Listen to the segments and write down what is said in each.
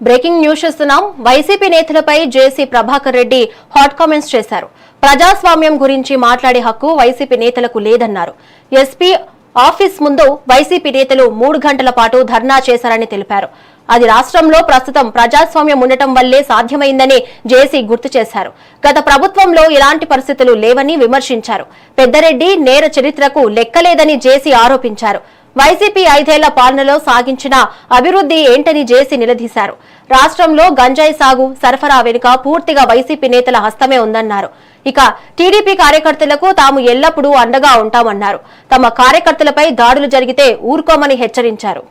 Breaking news చూస్తున్నాం. YCP నేతలపై జేసీ Prabhakar Reddy hot comments చేశారు. ప్రజాస్వామ్యం గురించి మాట్లాడే హక్కు వైసీపీ నేతలకు లేదన్నారు. ఎస్పీ ఆఫీస్ ముందు వైసీపీ నేతలు 3 గంటల పాటు ధర్నా చేశారని తెలిపారు. అది రాష్ట్రంలో ప్రస్తుతం ప్రజాస్వామ్యం ఉండటం వల్లే సాధ్యమైందని జేసీ గుర్తు చేశారు. గత ప్రభుత్వంలో ఇలాంటి పరిస్థితులు లేవని విమర్శించారు. పెద్దారెడ్డి నేర చరిత్రకు లెక్కలేదని జేసీ ఆరోపించారు. వైసీపీ 5 ఏళ్ల పాలనలో సాగించిన అభివృద్ధి ఏంటని జేసీ నిలదీశారు. రాష్ట్రంలో గంజాయి సాగు సరఫరా వెనుక పూర్తిగా వైసీపీ నేతల హస్తమే ఉందన్నారు. ఇక టీడీపీ కార్యకర్తలకు తాము ఎల్లప్పుడూ అండగా ఉంటామన్నారు. తమ కార్యకర్తలపై దాడులు జరిగితే ఊరుకోమని హెచ్చరించారు.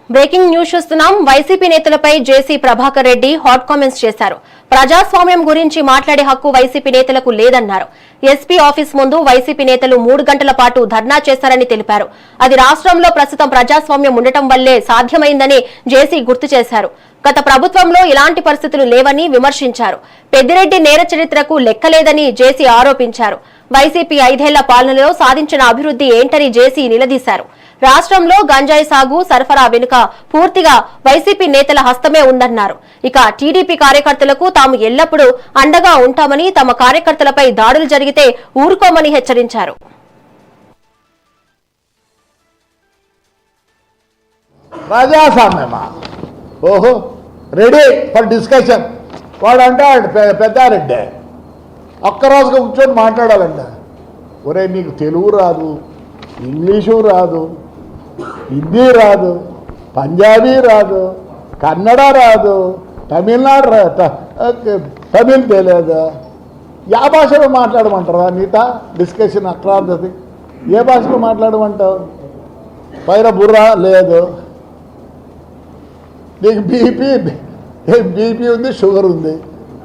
బ్రేకింగ్ న్యూస్ చూస్తున్నాం. వైసీపీ నేతలపై జేసీ ప్రభాకర్ రెడ్డి హాట్ కామెంట్స్ చేశారు. ప్రజాస్వామ్యం గురించి మాట్లాడే హక్కు వైసీపీ నేతలకు లేదన్నారు. ఎస్పీ ఆఫీస్ ముందు వైసీపీ నేతలు 3 గంటల పాటు ధర్నా చేశారని తెలిపారు. అది రాష్ట్రంలో ప్రస్తుతం ప్రజాస్వామ్యం ఉండటం వల్లే సాధ్యమైందని జేసీ గుర్తు చేశారు. గత ప్రభుత్వంలో ఇలాంటి పరిస్థితులు లేవని విమర్శించారు. పెద్దిరెడ్డి నేర చరిత్రకు లెక్కలేదని జేసీ ఆరోపించారు. వైసీపీ 5 ఏళ్ల పాలనలో సాధించిన అభివృద్ధి ఏంటని జేసీ నిలదీశారు. రాష్ట్రంలో గంజాయి సాగు సరఫరా వెనుక పూర్తిగా వైసీపీ నేతల హస్తమే ఉందన్నారు. ఇక టీడీపీ కార్యకర్తలకు తాము ఎల్లప్పుడూ అండగా ఉంటామని, తమ కార్యకర్తలపై దాడులు జరిగితే ఊరుకోమని హెచ్చరించారు. ప్రజాస్వామ్యమా? ఓహో, రెడీ ఫర్ డిస్కషన్. వాడు అంటాడు పెద్దారెడ్డి ఒక్కరోజుగా కూర్చొని మాట్లాడాలంట. ఒరే, నీకు తెలుగు రాదు, ఇంగ్లీషు రాదు, హిందీ రాదు, పంజాబీ రాదు, కన్నడ రాదు, తమిళ్ తెలియదు. యా భాషలో మాట్లాడమంటారా? నీతా డిస్కషన్ అక్రాంతది ఏ భాషలో మాట్లాడమంటావు? పైన బుర్ర లేదు, నీకు బీపీ ఉంది, షుగర్ ఉంది,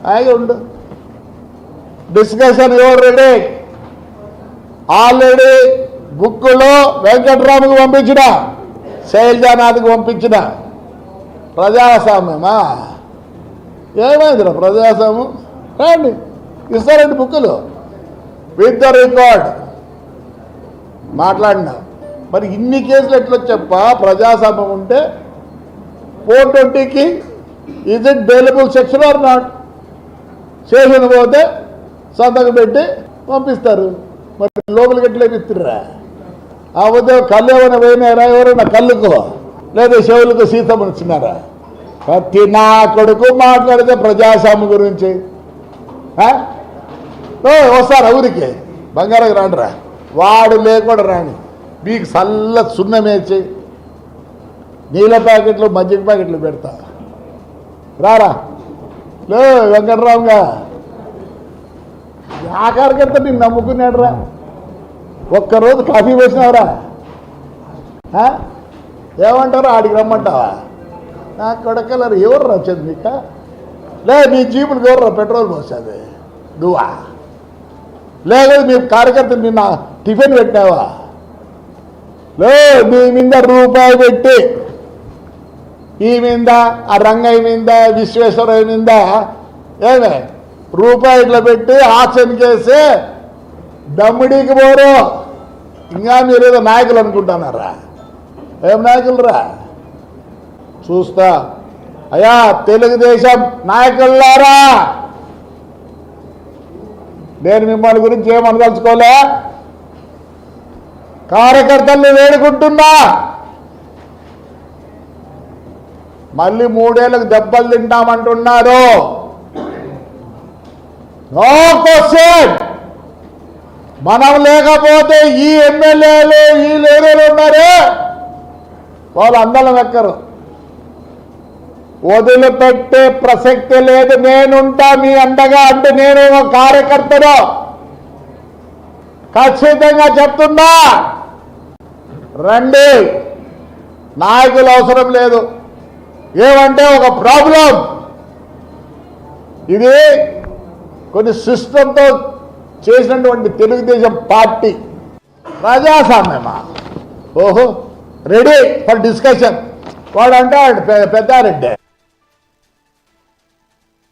హాయిగా ఉండు. డిస్కషన్ ఎవరు రెడీ? ఆల్రెడీ బుక్కులో వెంకట్రాముకు పంపించిన, శైలజానాథ్కి పంపించిన. ప్రజాస్వామ్యమా? ఏమైందిరా ప్రజాస్వామ్యం? రండి, ఇస్తారండి బుక్కులు విత్ ద రికార్డ్. మాట్లాడినా మరి ఇన్ని కేసులు ఎట్లా చెప్ప? ప్రజాస్వామ్యం ఉంటే 420కి is it bailable section or not? Station పోతే సంతకం పెట్టి పంపిస్తారు. మరి లోపలికి ఎట్లా ఇస్తుర్రా? ఆ ఉదయం కళ్ళు ఏమైనా పోయినారా? ఎవరైనా కళ్ళుకు లేదా చెవులకు సీతమ్మని ఇచ్చినారా? ప్రతి నా కొడుకు మాట్లాడితే ప్రజాస్వామ్యం గురించి వస్తారా ఊరికి? బంగారం రాండిరా, వాడు లేకుండా రాని. మీకు చల్ల సున్నమేసి నీళ్ళ ప్యాకెట్లు మజ్జిగ ప్యాకెట్లు పెడతా. రారా లే వెంకటరామ్గా, ఆఖరికంతా నేను నమ్ముకున్నాడు రా. ఒక్కరోజు కాఫీ వేసినావురా? ఏమంటారు? ఆడికి రమ్మంటావా? నా కొడకలరు ఎవరు వచ్చేది మీకు? లే మీ జీపులకు ఎవరు పెట్రోల్ పోసేది? నువ్వా? లేదు మీ కార్యకర్తలు నిన్న టిఫిన్ పెట్టినావా? లే మీ మీద రూపాయి పెట్టి ఈ మీద ఆ రంగయ్య మీద విశ్వేశ్వరయ్య మీద ఏమే రూపాయి ఇట్లా పెట్టి ఆక్షన్ చేసి దమ్ముడికి పోరు. ఇంకా మీరేదో నాయకులు అనుకుంటున్నారా? ఏం నాయకులు రా? చూస్తా. అయ్యా తెలుగుదేశం నాయకులారా, నేను మిమ్మల్ని గురించి ఏమనదలుచుకోలే. కార్యకర్తల్ని వేడుకుంటున్నా, మళ్ళీ 3 ఏళ్ళకు దెబ్బలు తింటామంటున్నారు. No question. మనం లేకపోతే ఈ ఎమ్మెల్యేలు ఈ లీడర్లు ఉన్నారే, వాళ్ళు అందరం ఎక్కరు. వదిలిపెట్టే ప్రసక్తి లేదు. నేనుంటా మీ అండగా. అంటే నేను ఒక కార్యకర్తను ఖచ్చితంగా చెప్తున్నా, రండి. నాయకులు అవసరం లేదు. ఏమంటే ఒక ప్రాబ్లం, ఇది కొన్ని సిస్టంతో చేసినటువంటి తెలుగుదేశం పార్టీ. ప్రజాస్వామ్యమా? ఓహో, రెడీ ఫర్ డిస్కషన్. వాడు అంటే పెద్దారెడ్డి.